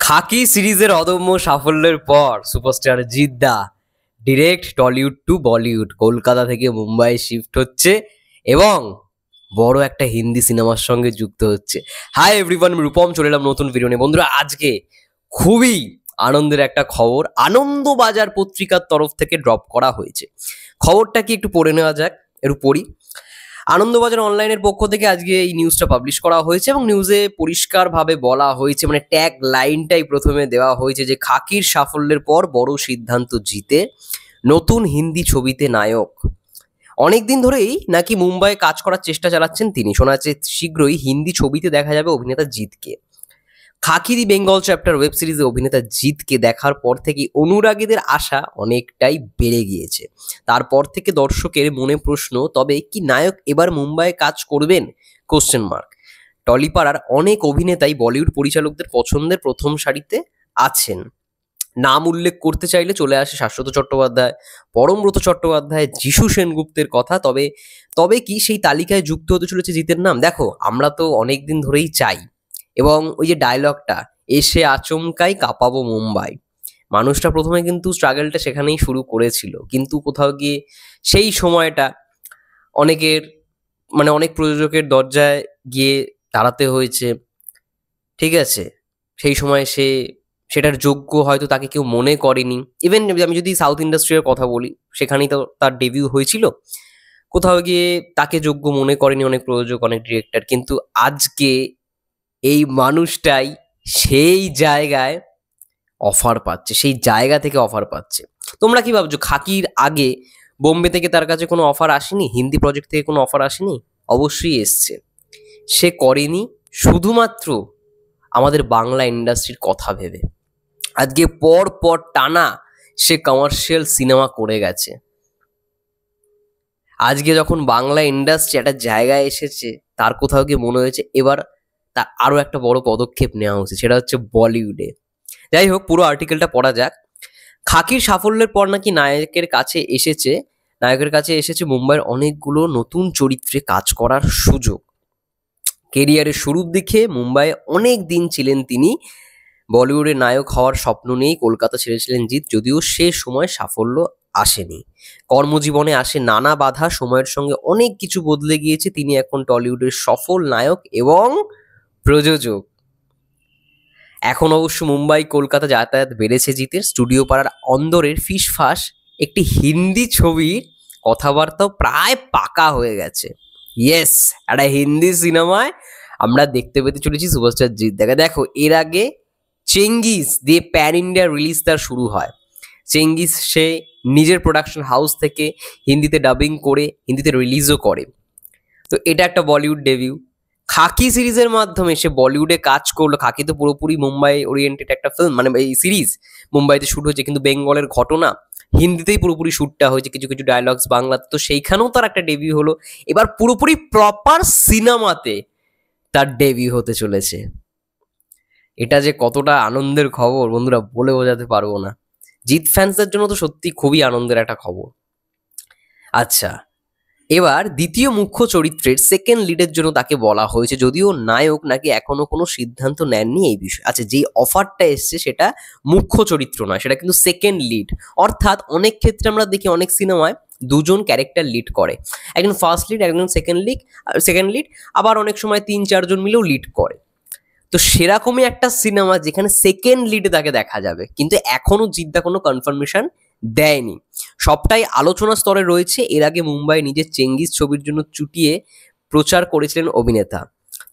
খাকি সিরিজের অদম্য সাফল্যের পর সুপারস্টার জিৎ দা ডিরেক্ট টলিউড টু বলিউড কলকাতা থেকে মুম্বাই শিফট হচ্ছে এবং বড় একটা হিন্দি সিনেমার সঙ্গে যুক্ত হচ্ছে। হাই এভরিওয়ান, আমি রূপম চলে এলাম নতুন ভিডিও নিয়ে। বন্ধুরা, আজকে খুবই আনন্দের একটা খবর আনন্দবাজার পত্রিকার তরফ থেকে ড্রপ করা হয়েছে। খবরটা কি একটু পড়ে নেওয়া যাক। একটু পড়ি। আনন্দবাজার অনলাইনের পক্ষ থেকে আজকে এই নিউজটা পাবলিশ করা হয়েছে এবং নিউজে পরিষ্কারভাবে বলা হয়েছে, মানে ট্যাগ লাইনটাই প্রথমে দেওয়া হয়েছে যে খাকির সাফল্যের পর বড় সিদ্ধান্ত জিতে নতুন হিন্দি ছবিতে নায়ক। অনেকদিন ধরেই নাকি মুম্বাইয়ে কাজ করার চেষ্টা চালাচ্ছেন তিনি। শোনা যাচ্ছে শীঘ্রই হিন্দি ছবিতে দেখা যাবে অভিনেতা জিতকে। খাকি দি বেঙ্গল চ্যাপ্টার ওয়েব সিরিজে অভিনেতা জিতকে দেখার পর থেকে অনুরাগীদের আশা অনেকটাই বেড়ে গিয়েছে। তারপর থেকে দর্শকের মনে প্রশ্ন, তবে কি নায়ক এবার মুম্বাইয়ে কাজ করবেন? Question mark. টলিপাড়ার অনেক অভিনেতাই বলিউড পরিচালকদের পছন্দের প্রথম সারিতে আছেন। নাম উল্লেখ করতে চাইলে চলে আসে শাশ্বত চট্টোপাধ্যায়, পরমব্রত চট্টোপাধ্যায়, যিশু সেনগুপ্তের কথা। তবে কি সেই তালিকায় যুক্ত হতে চলেছে জিতের নাম? দেখো, আমরা তো অনেকদিন ধরেই চাই, এবং ওই যে ডায়লগটা, এসে আচমকাই কাঁপাবো মুম্বাই, মানুষটা প্রথমে কিন্তু স্ট্রাগলটা সেখানেই শুরু করেছিল, কিন্তু কোথাও গিয়ে সেই সময়টা অনেকের অনেক প্রযোজকের দরজায় গিয়ে দাঁড়াতে হয়েছে। ঠিক আছে, সেই সময় সেটার যোগ্য হয়তো তাকে কেউ মনে করেনি। ইভেন আমি যদি সাউথ ইন্ডাস্ট্রির কথা বলি, সেখানেই তো তার ডেবিউ হয়েছিল। কোথাও গিয়ে তাকে যোগ্য মনে করেনি অনেক প্রযোজক, অনেক ডিরেক্টর, কিন্তু আজকে এই মানুষটাই সেই জায়গায় অফার পাচ্ছে, সেই জায়গা থেকে অফার পাচ্ছে। তোমরা কি ভাবছো, খাকির আগে বোম্বে থেকে তার কাছে কোনো অফার আসেনি? হিন্দি প্রজেক্ট থেকে কোনো অফার আসেনি? অবশ্যই এসছে। সে করেনি শুধুমাত্র আমাদের বাংলা ইন্ডাস্ট্রির কথা ভেবে। আজকে পর পর টানা সে কমার্শিয়াল সিনেমা করে গেছে। আজকে যখন বাংলা ইন্ডাস্ট্রি একটা জায়গায় এসেছে, তার কোথাও গিয়ে মনে হয়েছে এবার তার আরও একটা বড় পদক্ষেপ নেওয়া উচিত, সেটা হচ্ছে বলিউডে। যাই হোক, পুরো আর্টিকেলটা পড়া যাক। খাকির সাফল্যের পর নাকি নায়কের কাছে এসেছে মুম্বাইয়ের অনেকগুলো নতুন চরিত্রে কাজ করার সুযোগ। কেরিয়ারের শুরুর দিকে মুম্বাইয়ে অনেক দিন ছিলেন তিনি। বলিউডে নায়ক হওয়ার স্বপ্ন নিয়েই কলকাতা ছেড়েছিলেন জিৎ, যদিও সে সময় সাফল্য আসেনি। কর্মজীবনে আসে নানা বাধা, সময়ের সঙ্গে অনেক কিছু বদলে গিয়েছে। তিনি এখন টলিউডের সফল নায়ক এবং প্রযোজক। এখন অবশ্য মুম্বাই কলকাতা যাতায়াত বেড়েছে জিতের। স্টুডিও পাড়ার অন্দরের ফিসফাস একটি হিন্দি ছবির কথাবার্তাও প্রায় পাকা হয়ে গেছে। ইয়েস, একটা হিন্দি সিনেমায় আমরা দেখতে পেতে চলেছি সুপারস্টার জিৎ দাকে। দেখো, এর আগে চেঙ্গিস দিয়ে প্যান ইন্ডিয়া রিলিজ তার শুরু হয়। চেঙ্গিস সে নিজের প্রোডাকশন হাউস থেকে হিন্দিতে ডাবিং করে হিন্দিতে রিলিজও করে। তো এটা একটা বলিউড ডেবিউ। খাকি সিরিজের মাধ্যমে সে বলিউডে কাজ করলো। খাকি তো পুরোপুরি মুম্বাই ওরিয়েন্টেড একটা ফিল্ম, এই সিরিজ মুম্বাইতে শুট হয়েছে, কিন্তু বেঙ্গলের ঘটনা হিন্দিতেই পুরোপুরি শ্যুটটা হয়েছে, কিছু কিছু ডায়লগস বাংলাতে। তো সেইখানেও তার একটা ডেবিউ হলো। এবার পুরোপুরি প্রপার সিনেমাতে তার ডেবিউ হতে চলেছে। এটা যে কতটা আনন্দের খবর বন্ধুরা, বলে বোঝাতে পারবো না। জিৎ ফ্যান্সদের জন্য তো সত্যি খুবই আনন্দের একটা খবর। আচ্ছা, এবার দ্বিতীয় মুখ্য চরিত্রের সেকেন্ড লিডের জন্য তাকে বলা হয়েছে, যদিও নায়ক নাকি এখনো কোনো সিদ্ধান্ত নেননি এই বিষয়ে। আচ্ছা, যে অফারটা এসছে সেটা মুখ্য চরিত্র নয়, সেটা কিন্তু সেকেন্ড লিড। অর্থাৎ অনেক ক্ষেত্রে আমরা দেখি অনেক সিনেমায় দুজন ক্যারেক্টার লিড করে, একজন ফার্স্ট লিড, একজন সেকেন্ড লিড, আবার অনেক সময় 3-4 জন মিলেও লিড করে। তো সেরকমই একটা সিনেমা যেখানে সেকেন্ড লিডে তাকে দেখা যাবে, কিন্তু এখনো জিদ্দা কোনো কনফার্মেশন দেয়নি। সবটাই আলোচনা স্তরে রয়েছে। এর আগে মুম্বাই নিজের চেঙ্গিস ছবির জন্য চুটিয়ে প্রচার করেছিলেন অভিনেতা।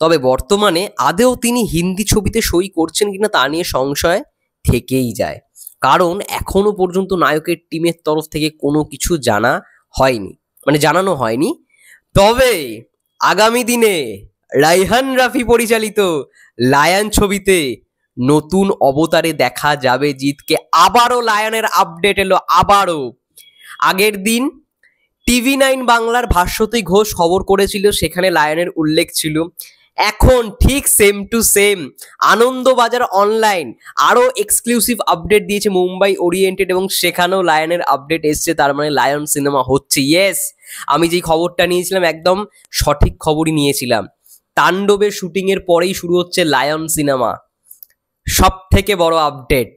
তবে বর্তমানে আদেও তিনি হিন্দি ছবিতে সই করছেন কিনা তা নিয়ে সংশয় থেকেই যায়, কারণ এখনো পর্যন্ত নায়কের টিমের তরফ থেকে কোনো কিছু জানানো হয়নি। তবে আগামী দিনে রাইহান রাফি পরিচালিত লায়ন ছবিতে নতুন অবতারে দেখা যাবে জিতকে। আবারও লায়নের আপডেট এলো। আবারও আগের দিন TV9 বাংলার ভাস্বতী ঘোষ খবর করেছিল, সেখানে লায়নের উল্লেখ ছিল। এখন ঠিক same to same Anandabazar online আরো এক্সক্লুসিভ আপডেট দিয়েছে মুম্বাই ওরিয়েন্টেড, এবং সেখানেও লায়নের আপডেট এসছে। তার মানে লায়ন সিনেমা হচ্ছে। ইয়েস, আমি যেই খবরটা নিয়েছিলাম একদম সঠিক খবরই নিয়েছিলাম। তাণ্ডবের শুটিং এর পরেই শুরু হচ্ছে লায়ন সিনেমা। সব থেকে বড় আপডেট,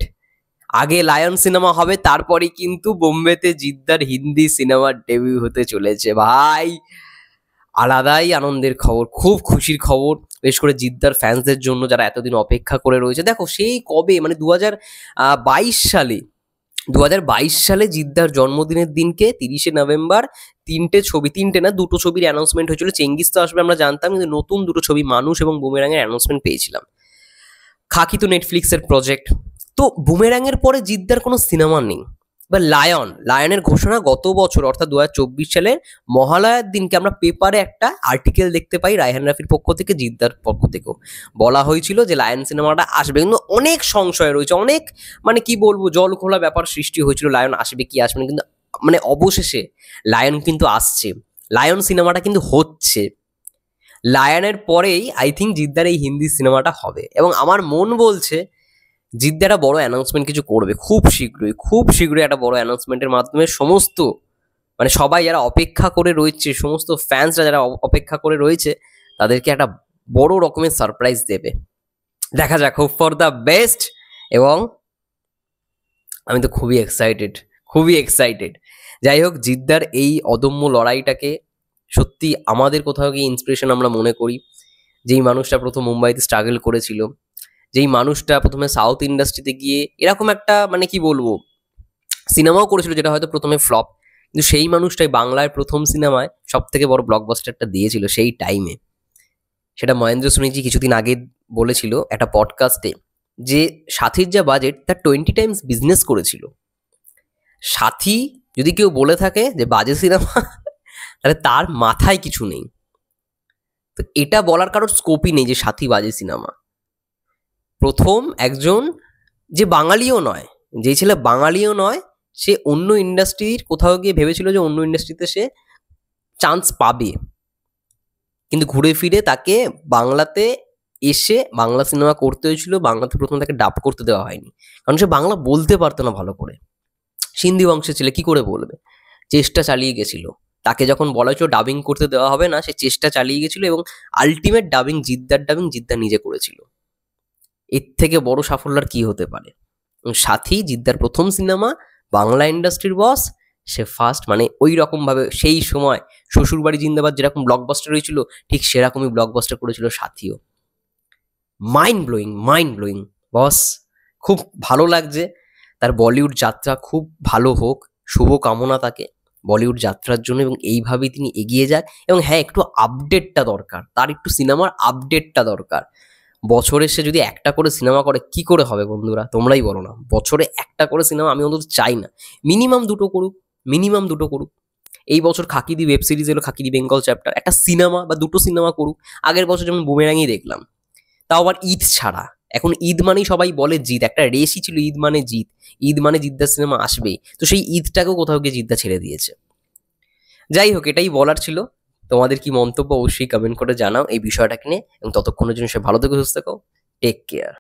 আগে লায়ন সিনেমা হবে, তারপরে কিন্তু বোম্বেতে জিদ্দার হিন্দি সিনেমার ডেবিউ হতে চলেছে ভাই। আলাদাই আনন্দের খবর, খুব খুশির খবর, বিশেষ করে জিদ্দার ফ্যান্সদের জন্য যারা এতদিন অপেক্ষা করে রয়েছে। দেখো সেই কবে, মানে 2022 সালে 2022 সালে জিদ্দার জন্মদিনের দিনকে 30শে নভেম্বর তিনটে না দুটো ছবির অ্যানাউন্সমেন্ট হয়েছিল। চেঙ্গিস তো আসবে আমরা জানতাম, কিন্তু নতুন দুটো ছবি মানুষ এবং বুমেরাঙের অ্যানাউন্সমেন্ট পেয়েছিলাম। খাকি তো নেটফ্লিক্সের প্রজেক্ট। তো বুমেরাঙের পরে জিদ্দার কোনো সিনেমা নেই। বা লায়নের ঘোষণা গত বছর অর্থাৎ 2024 সালের মহালয়ার দিনকে আমরা পেপারে একটা আর্টিকেল দেখতে পাই রায়হান রাফির পক্ষ থেকে, জিদ্দার পক্ষ থেকেও বলা হয়েছিল যে লায়ন সিনেমাটা আসবে। কিন্তু অনেক সংশয় রয়েছে, অনেক মানে কি বলবো জল খোলা ব্যাপার সৃষ্টি হয়েছিল লায়ন আসবে কি আসবে না, কিন্তু মানে অবশেষে লায়ন কিন্তু আসছে, লায়ন সিনেমাটা কিন্তু হচ্ছে। লায়নের পরেই আই থিঙ্ক জিদ্দার এই হিন্দি সিনেমাটা হবে, এবং আমার মন বলছে জিদ্দা একটা বড় অ্যানাউন্সমেন্ট কিছু করবে খুব শীঘ্রই একটা বড় অ্যানাউন্সমেন্টের মাধ্যমে সমস্ত মানে সবাই যারা অপেক্ষা করে রয়েছে, সমস্ত ফ্যান্সরা যারা অপেক্ষা করে রয়েছে, তাদেরকে একটা বড় রকমের সারপ্রাইজ দেবে। দেখা যাক, হোপ ফর দ্য বেস্ট। এবং আমি তো খুবই এক্সাইটেড। যাই হোক, জিদ্দার এই অদম্য লড়াইটাকে সত্যি আমাদের কোথাও গিয়ে ইন্সপিরেশন আমরা মনে করি। যেই মানুষটা প্রথম মুম্বাইতে স্ট্রাগল করেছিল, যেই মানুষটা প্রথমে সাউথ ইন্ডাস্ট্রিতে গিয়ে এরকম একটা মানে কি বলবো সিনেমাও করেছিল যেটা হয়তো প্রথমে ফ্লপ, কিন্তু সেই মানুষটাই বাংলায় প্রথম সিনেমায় সব থেকে বড় ব্লকবাস্টারটা দিয়েছিল সেই টাইমে। সেটা মহেন্দ্র সুনিজি কিছুদিন আগে বলেছিল একটা পডকাস্টে যে সাথীর যা বাজেট তার 20 টাইমস বিজনেস করেছিল। সাথী যদি কেউ বলে থাকে যে বাজে সিনেমা, তাহলে তার মাথায় কিছু নেই। তো এটা বলার কারোর স্কোপই নেই যে সাথী বাজে সিনেমা। প্রথম একজন যে বাঙালিও নয়, যে ছেলে বাঙালিও নয়, সে অন্য ইন্ডাস্ট্রির কোথাও গিয়ে ভেবেছিল যে অন্য ইন্ডাস্ট্রিতে সে চান্স পাবে, কিন্তু ঘুরে ফিরে তাকে বাংলাতে এসে বাংলা সিনেমা করতে হয়েছিল। বাংলাতে প্রথমে তাকে ডাব করতে দেওয়া হয়নি, কারণ সে বাংলা বলতে পারতো না ভালো করে। সিন্ধি বংশের ছেলে কি করে বলবে? চেষ্টা চালিয়ে গেছিল। তাকে যখন বলা হয়েছিল ডাবিং করতে দেওয়া হবে না, সে চেষ্টা চালিয়ে গেছিল, এবং আলটিমেট ডাবিং জিদ্দা নিজে করেছিল। এর থেকে বড় সাফল্য আর কি হতে পারে? সাথী জিদ্দার প্রথম সিনেমা, বাংলা ইন্ডাস্ট্রির বস, সে ফার্স্ট মানে ওই রকমভাবে সেই সময় শ্বশুরবাড়ি জিন্দাবাদ যেরকম ব্লকবাস্টার হয়েছিল, ঠিক সেরকমই ব্লকবাস্টার করেছিল সাথীও। মাইন্ড ব্লোয়িং বস। খুব ভালো লাগছে। তার বলিউড যাত্রা খুব ভালো হোক, শুভ কামনা তাকে বলিউড যাত্রার জন্য, এবং এইভাবেই তিনি এগিয়ে যাক। এবং হ্যাঁ, একটু আপডেটটা দরকার, তার একটু সিনেমার আপডেটটা দরকার। বছরে সে যদি একটা করে সিনেমা করে কি করে হবে বন্ধুরা? তোমরাই বলো না। বছরে একটা করে সিনেমা আমি অন্তত চাই না, মিনিমাম দুটো করুক। এই বছর খাকিদি ওয়েব সিরিজ এলো, খাকিদি বেঙ্গল চ্যাপ্টার, একটা সিনেমা বা দুটো সিনেমা করুক। আগের বছর যেমন বুমেরাঙই দেখলাম, তাও আবার ঈদ ছাড়া। এখন ঈদ মানেই সবাই বলে জিত, একটা রেসই ছিল ঈদ মানে জিদ্দার সিনেমা আসবেই। তো সেই ঈদটাকেও কোথাও গিয়ে জিদ্দা ছেড়ে দিয়েছে। যাই হোক, এটাই বলার ছিল। তোমাদের কি মন্তব্য অবশ্যই কমেন্ট করে জানাও এই বিষয়টাকে নিয়ে, এবং ততক্ষণের জন্য সে ভালো থেকো, সুস্থ থেকো, টেক কেয়ার।